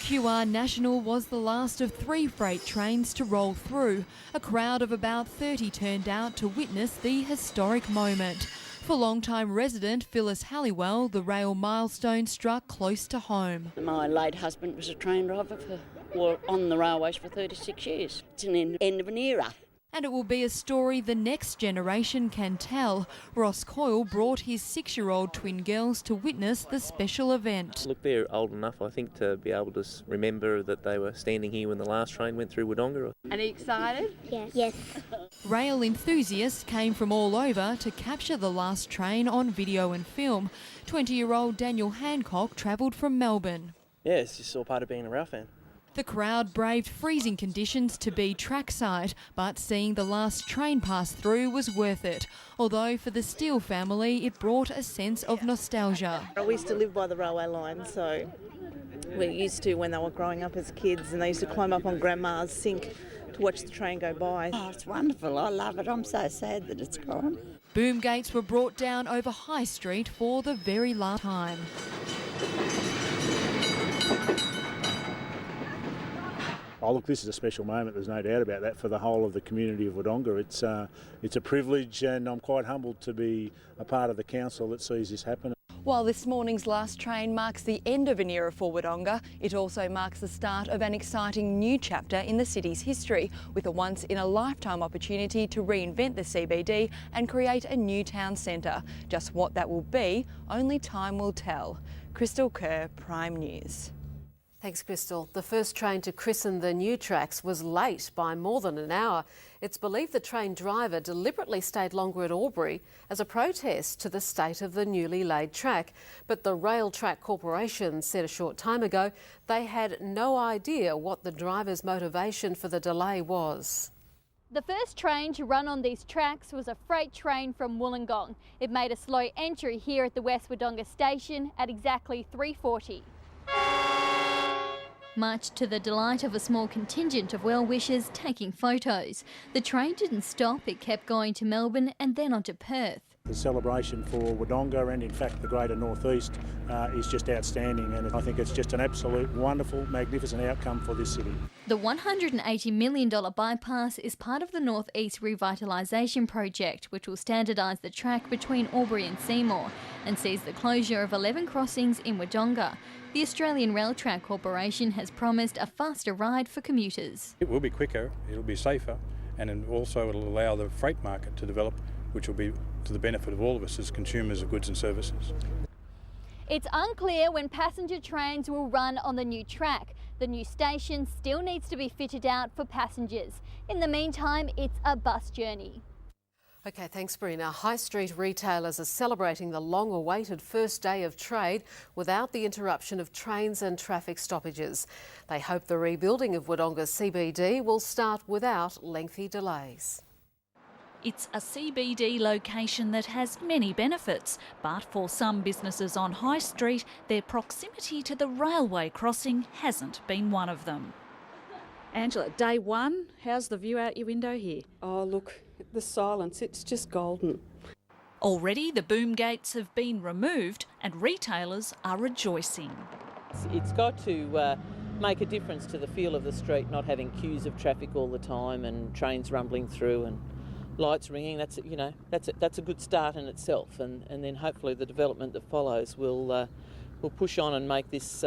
QR National was the last of 3 freight trains to roll through. A crowd of about 30 turned out to witness the historic moment. For long-time resident Phyllis Halliwell, the rail milestone struck close to home. My late husband was a train driver on the railways for 36 years. It's an end of an era. And it will be a story the next generation can tell. Ross Coyle brought his 6-year-old twin girls to witness the special event. Look, they're old enough, I think, to be able to remember that they were standing here when the last train went through Wodonga. Are you excited? Yes. Rail enthusiasts came from all over to capture the last train on video and film. 20-year-old Daniel Hancock travelled from Melbourne. Yeah, it's just all part of being a rail fan. The crowd braved freezing conditions to be trackside, but seeing the last train pass through was worth it. Although for the Steele family, it brought a sense of nostalgia. We used to live by the railway line, so we used to when they were growing up as kids, and they used to climb up on Grandma's sink to watch the train go by. Oh, it's wonderful. I love it. I'm so sad that it's gone. Boom gates were brought down over High Street for the very last time. Oh, look, this is a special moment, there's no doubt about that, for the whole of the community of Wodonga. It's a privilege, and I'm quite humbled to be a part of the council that sees this happen. While this morning's last train marks the end of an era for Wodonga, it also marks the start of an exciting new chapter in the city's history, with a once-in-a-lifetime opportunity to reinvent the CBD and create a new town centre. Just what that will be, only time will tell. Crystal Kerr, Prime News. Thanks, Crystal. The first train to christen the new tracks was late by more than an hour. It's believed the train driver deliberately stayed longer at Albury as a protest to the state of the newly laid track. But the Rail Track Corporation said a short time ago they had no idea what the driver's motivation for the delay was. The first train to run on these tracks was a freight train from Wollongong. It made a slow entry here at the West Wodonga station at exactly 3:40. Much to the delight of a small contingent of well-wishers taking photos. The train didn't stop, it kept going to Melbourne and then on to Perth. The celebration for Wodonga and in fact the greater North East is just outstanding, and I think it's just an absolute wonderful, magnificent outcome for this city. The $180 million bypass is part of the North East Revitalisation Project, which will standardise the track between Albury and Seymour and sees the closure of 11 crossings in Wodonga. The Australian Rail Track Corporation has promised a faster ride for commuters. It will be quicker, it'll be safer, and also it'll allow the freight market to develop, which will be to the benefit of all of us as consumers of goods and services. It's unclear when passenger trains will run on the new track. The new station still needs to be fitted out for passengers. In the meantime, it's a bus journey. OK, thanks, Brina. High Street retailers are celebrating the long-awaited first day of trade without the interruption of trains and traffic stoppages. They hope the rebuilding of Wodonga CBD will start without lengthy delays. It's a CBD location that has many benefits, but for some businesses on High Street, their proximity to the railway crossing hasn't been one of them. Angela, day one, how's the view out your window here? Oh, look, the silence, it's just golden. Already the boom gates have been removed and retailers are rejoicing. It's got to make a difference to the feel of the street, not having queues of traffic all the time and trains rumbling through and lights ringing. That's a good start in itself, and then hopefully the development that follows will push on and make this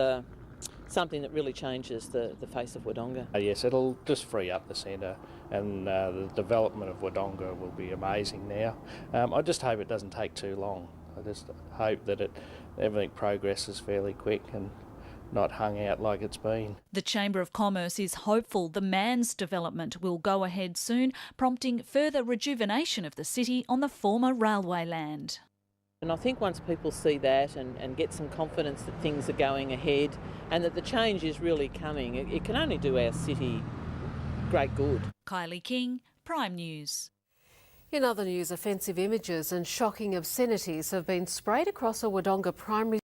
something that really changes the face of Wodonga. Yes, it'll just free up the centre, and the development of Wodonga will be amazing now. I just hope it doesn't take too long. I just hope that everything progresses fairly quick and not hung out like it's been. The Chamber of Commerce is hopeful the Mans development will go ahead soon, prompting further rejuvenation of the city on the former railway land. And I think once people see that and get some confidence that things are going ahead and that the change is really coming, it can only do our city great good. Kylie King, Prime News. In other news, offensive images and shocking obscenities have been sprayed across a Wodonga primary